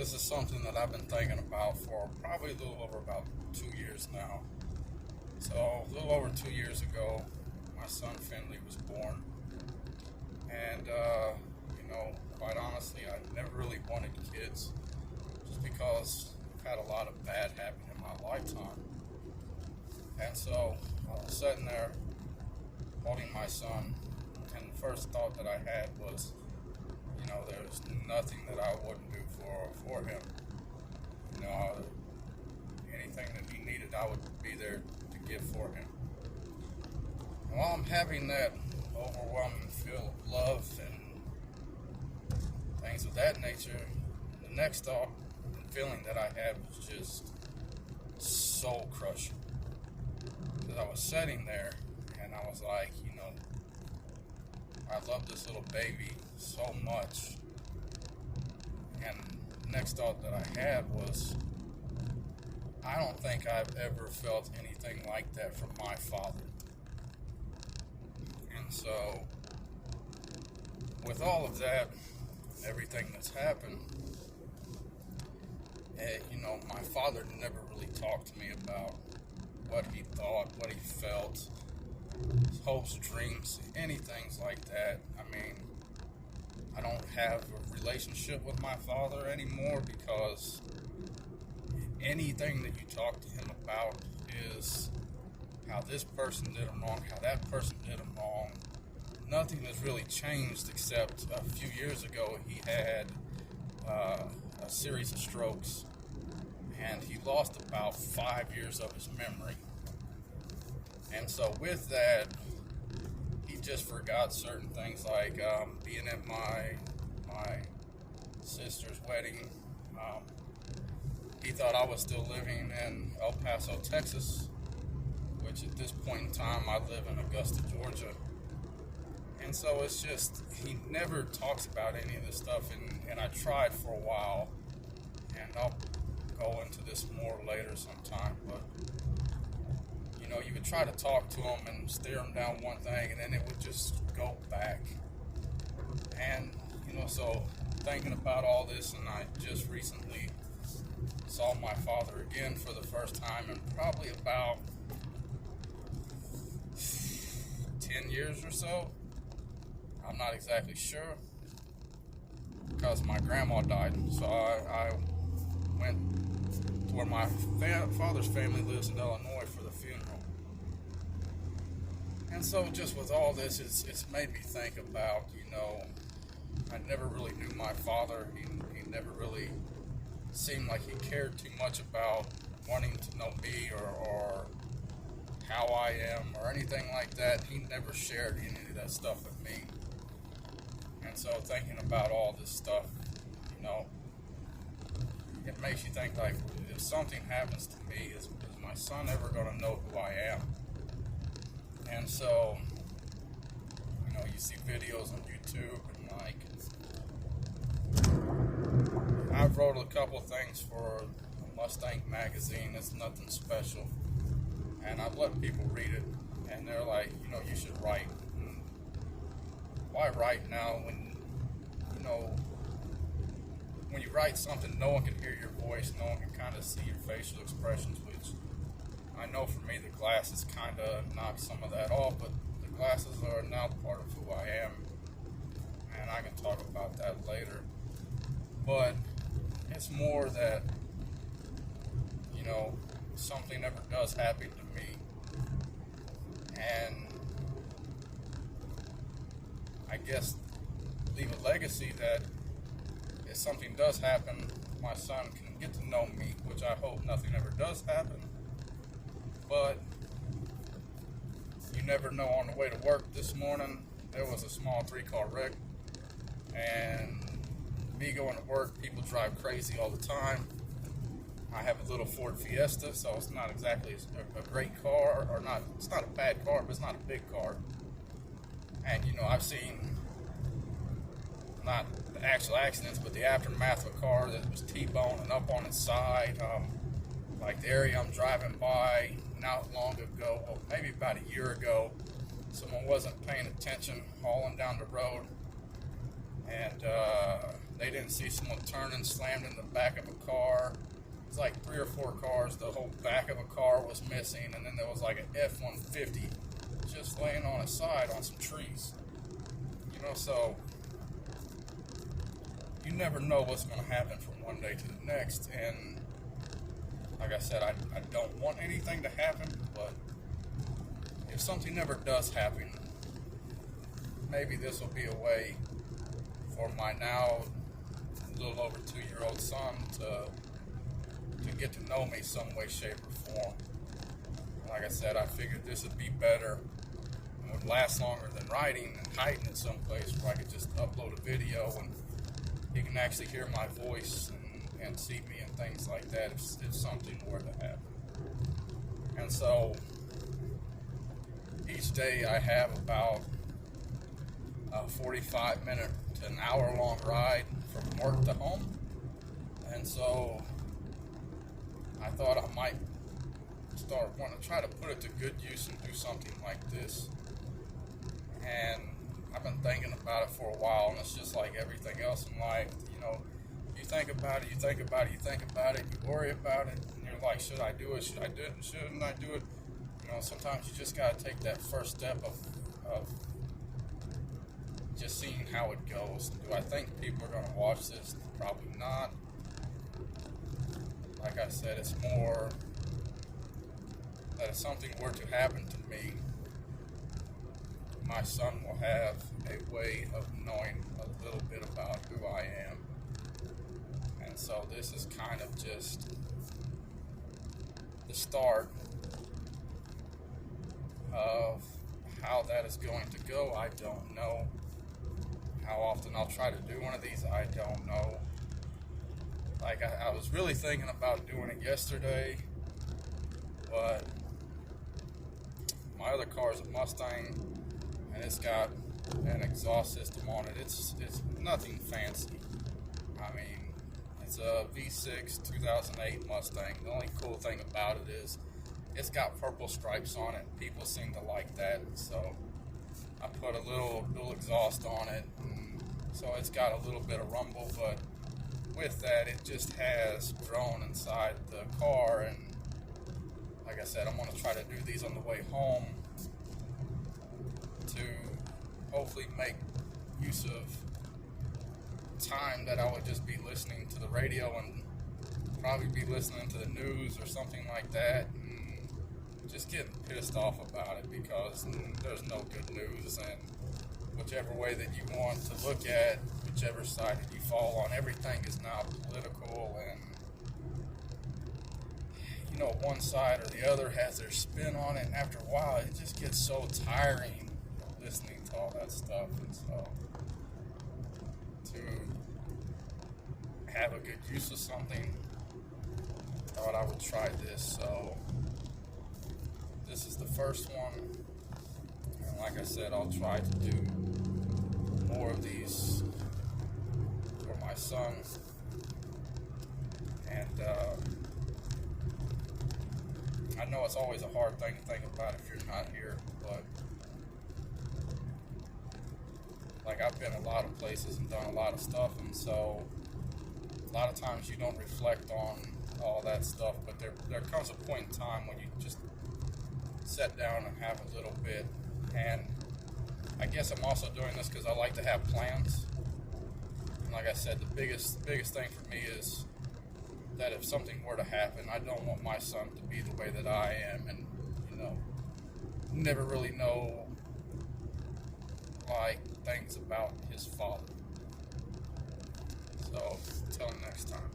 This is something that I've been thinking about for probably a little over about 2 years now. So, a little over 2 years ago, my son Finley was born. And, quite honestly, I never really wanted kids just because I've had a lot of bad happen in my lifetime. And so, I was sitting there holding my son, and the first thought that I had was, there's nothing that I wouldn't do for him. Anything that he needed, I would be there to give for him. And while I'm having that overwhelming feel of love and things of that nature, the next thought and feeling that I had was just soul crushing. Because I was sitting there and I was like, I love this little baby so much. And the next thought that I had was, I don't think I've ever felt anything like that from my father. And so, with all of that, everything that's happened, my father never really talked to me about what he thought, what he felt, his hopes, dreams, anything like that. I don't have a relationship with my father anymore because anything that you talk to him about is how this person did him wrong, how that person did him wrong. Nothing has really changed except a few years ago he had a series of strokes and he lost about 5 years of his memory. And so with that, he just forgot certain things like being at my sister's wedding. He thought I was still living in El Paso, Texas, which at this point in time I live in Augusta, Georgia. And so it's just, he never talks about any of this stuff, and I tried for a while, and I'll go into this more later sometime, but you would try to talk to him and steer him down one thing, and then it would just go back. And, so thinking about all this, and I just recently saw my father again for the first time in probably about 10 years or so. I'm not exactly sure because my grandma died. So I went to where my father's family lives in Illinois for the funeral. And so just with all this, it's made me think about, I never really knew my father. He never really seemed like he cared too much about wanting to know me or how I am or anything like that. He never shared any of that stuff with me. And so thinking about all this stuff, it makes you think like, if something happens to me, is my son ever going to know who I am? And so, you see videos on YouTube and I wrote a couple of things for Mustang magazine. It's nothing special. And I've let people read it and they're like, you should write. And why write now when when you write something, no one can hear your voice, no one can kind of see your facial expressions, which I know for me the glasses kind of knock some of that off, but the glasses are now part of who I am, and I can talk about that later. But it's more that, something ever does happen to me, and I guess leave a legacy that if something does happen, my son can get to know me, which I hope nothing ever does happen. But you never know. On the way to work this morning, there was a small 3-car wreck, and me going to work, people drive crazy all the time. I have a little Ford Fiesta, so it's not exactly a great car, or not. It's not a bad car, but it's not a big car. And I've seen not the actual accidents, but the aftermath of a car that was T-boned and up on its side. Like the area I'm driving by not long ago, well, maybe about a year ago, someone wasn't paying attention hauling down the road, and they they didn't see someone turning, slammed in the back of a car. It's like 3 or 4 cars. The whole back of a car was missing, and then there was like an F-150 just laying on its side on some trees. You know, so you never know what's going to happen from one day to the next. And like I said, I don't want anything to happen, but if something never does happen, maybe this will be a way for my now a little over 2-year-old son to get to know me some way, shape, or form. Like I said, I figured this would be better and would last longer than writing and hiding it someplace where I could just upload a video and he can actually hear my voice and see me and things like that if something were to happen. And so each day I have about a 45-minute to an hour-long ride from work to home. And so I thought I might want to try to put it to good use and do something like this. And I've been thinking about it for a while, and it's just like everything else in life. You know, you think about it, you think about it, you think about it, you worry about it, and you're like, should I do it? Should I do it? Shouldn't I do it? You know, sometimes you just got to take that first step of just seeing how it goes. Do I think people are going to watch this? Probably not. Like I said, it's more that if something were to happen to me, my son will have a way of knowing a little bit about who I am. And so this is kind of just the start of how that is going to go. I don't know. How often I'll try to do one of these, I don't know. Like, I was really thinking about doing it yesterday, but my other car is a Mustang, and it's got an exhaust system on it. It's nothing fancy. I mean, it's a V6 2008 Mustang. The only cool thing about it is it's got purple stripes on it. People seem to like that, so I put a little dual exhaust on it, and so it's got a little bit of rumble, but with that, it just has drone inside the car. And like I said, I'm going to try to do these on the way home to hopefully make use of time that I would just be listening to the radio and probably be listening to the news or something like that, and just getting pissed off about it because there's no good news. And whichever way that you want to look at, whichever side that you fall on, everything is now political, and you know, one side or the other has their spin on it, and after a while it just gets so tiring listening to all that stuff. And so to have a good use of something, I thought I would try this. So this is the first one, and like I said, I'll try to do more of these for my son. And I know it's always a hard thing to think about if you're not here, but like, I've been a lot of places and done a lot of stuff, and so a lot of times you don't reflect on all that stuff, but there comes a point in time when you just sit down and have a little bit. And I guess I'm also doing this because I like to have plans. And like I said, the biggest thing for me is that if something were to happen, I don't want my son to be the way that I am, and you know, never really know like things about his father. So until next time.